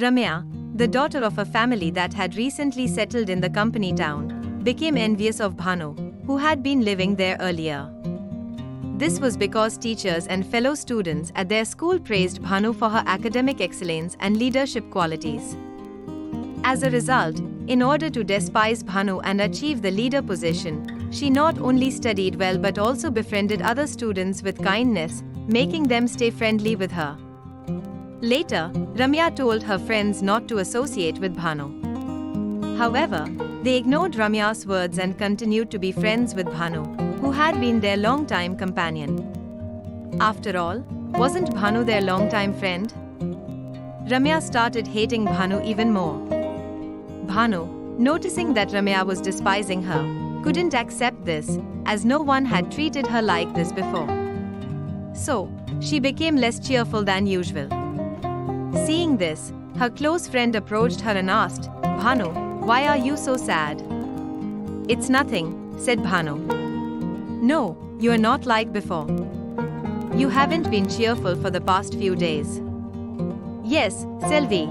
Ramya, the daughter of a family that had recently settled in the company town, became envious of Bhanu, who had been living there earlier. This was because teachers and fellow students at their school praised Bhanu for her academic excellence and leadership qualities. As a result, in order to despise Bhanu and achieve the leader position, she not only studied well but also befriended other students with kindness, making them stay friendly with her. Later, Ramya told her friends not to associate with Bhanu. However, they ignored Ramya's words and continued to be friends with Bhanu, who had been their long-time companion. After all, wasn't Bhanu their long-time friend? Ramya started hating Bhanu even more. Bhanu, noticing that Ramya was despising her, couldn't accept this, as no one had treated her like this before. So, she became less cheerful than usual. Seeing this, her close friend approached her and asked, "Bhanu, why are you so sad?" "It's nothing," said Bhanu. "No, you are not like before. You haven't been cheerful for the past few days." "Yes, Selvi.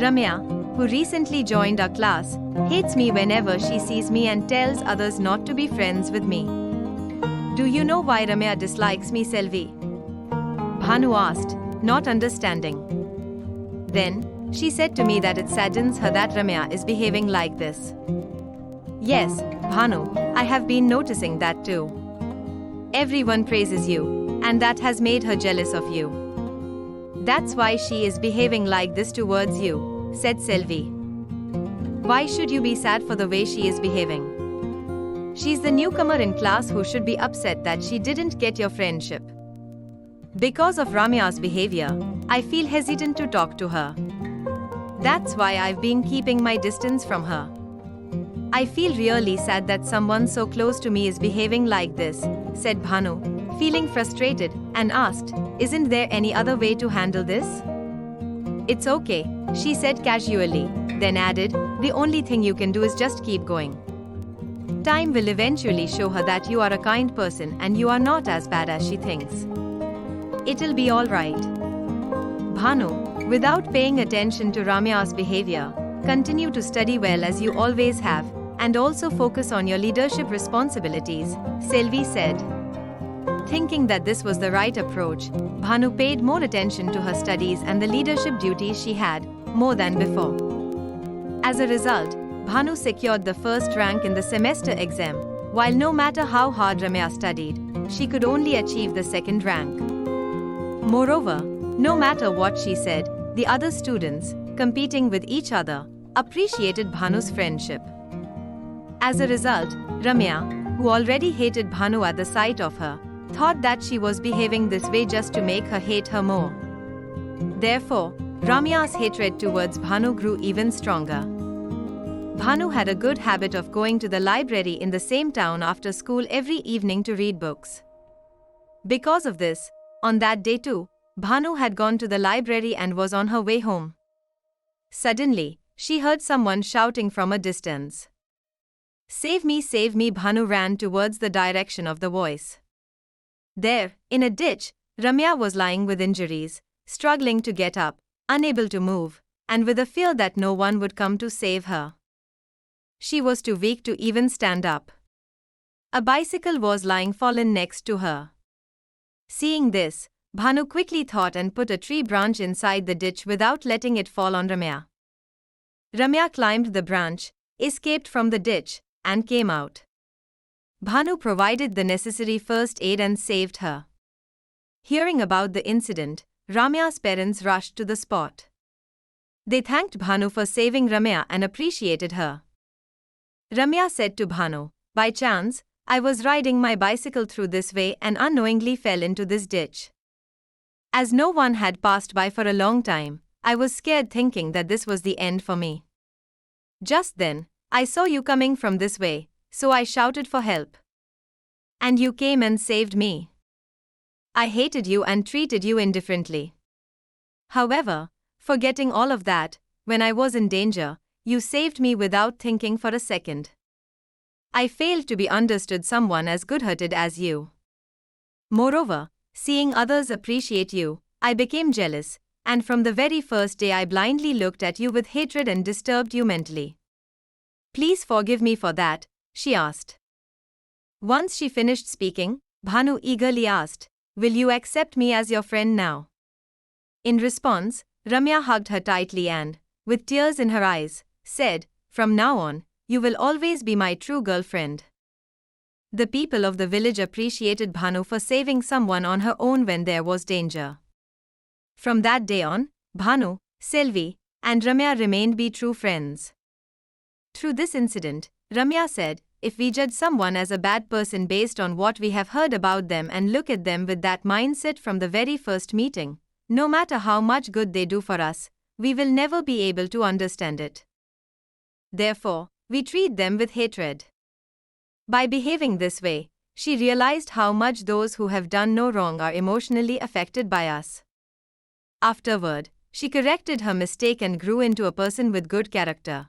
Ramya, who recently joined our class, hates me whenever she sees me and tells others not to be friends with me." "Do you know why Ramya dislikes me, Selvi?" Bhanu asked, not understanding. Then, she said to me that it saddens her that Ramya is behaving like this. "Yes, Bhanu, I have been noticing that too. Everyone praises you, and that has made her jealous of you. That's why she is behaving like this towards you," said Selvi. "Why should you be sad for the way she is behaving? She's the newcomer in class who should be upset that she didn't get your friendship. Because of Ramya's behavior, I feel hesitant to talk to her. That's why I've been keeping my distance from her. I feel really sad that someone so close to me is behaving like this," said Bhanu, feeling frustrated, and asked, "Isn't there any other way to handle this?" "It's okay," she said casually, then added, "The only thing you can do is just keep going. Time will eventually show her that you are a kind person and you are not as bad as she thinks. It'll be alright." Bhanu, without paying attention to Ramya's behavior, continue to study well as you always have, and also focus on your leadership responsibilities, Selvi said. Thinking that this was the right approach, Bhanu paid more attention to her studies and the leadership duties she had, more than before. As a result, Bhanu secured the first rank in the semester exam, while no matter how hard Ramya studied, she could only achieve the second rank. Moreover, no matter what she said, the other students, competing with each other, appreciated Bhanu's friendship. As a result, Ramya, who already hated Bhanu at the sight of her, thought that she was behaving this way just to make her hate her more. Therefore, Ramya's hatred towards Bhanu grew even stronger. Bhanu had a good habit of going to the library in the same town after school every evening to read books. Because of this, on that day too, Bhanu had gone to the library and was on her way home. Suddenly, she heard someone shouting from a distance. Save me, Bhanu ran towards the direction of the voice. There, in a ditch, Ramya was lying with injuries, struggling to get up, unable to move, and with a fear that no one would come to save her. She was too weak to even stand up. A bicycle was lying fallen next to her. Seeing this, Bhanu quickly thought and put a tree branch inside the ditch without letting it fall on Ramya. Ramya climbed the branch, escaped from the ditch, and came out. Bhanu provided the necessary first aid and saved her. Hearing about the incident, Ramya's parents rushed to the spot. They thanked Bhanu for saving Ramya and appreciated her. Ramya said to Bhanu, "By chance, I was riding my bicycle through this way and unknowingly fell into this ditch. As no one had passed by for a long time, I was scared thinking that this was the end for me. Just then, I saw you coming from this way, so I shouted for help. And you came and saved me. I hated you and treated you indifferently. However, forgetting all of that, when I was in danger, you saved me without thinking for a second. I failed to be understood someone as good-hearted as you. Moreover, seeing others appreciate you, I became jealous, And from the very first day I blindly looked at you with hatred and disturbed you mentally. Please forgive me for that, she asked. Once she finished speaking, Bhanu eagerly asked, will you accept me as your friend now? In response, Ramya hugged her tightly and, with tears in her eyes, said, from now on, you will always be my true girlfriend. The people of the village appreciated Bhanu for saving someone on her own when there was danger. From that day on, Bhanu, Selvi, and Ramya remained be true friends. Through this incident, Ramya said, if we judge someone as a bad person based on what we have heard about them and look at them with that mindset from the very first meeting, no matter how much good they do for us, we will never be able to understand it. Therefore, we treat them with hatred. By behaving this way, she realized how much those who have done no wrong are emotionally affected by us. Afterward, she corrected her mistake and grew into a person with good character.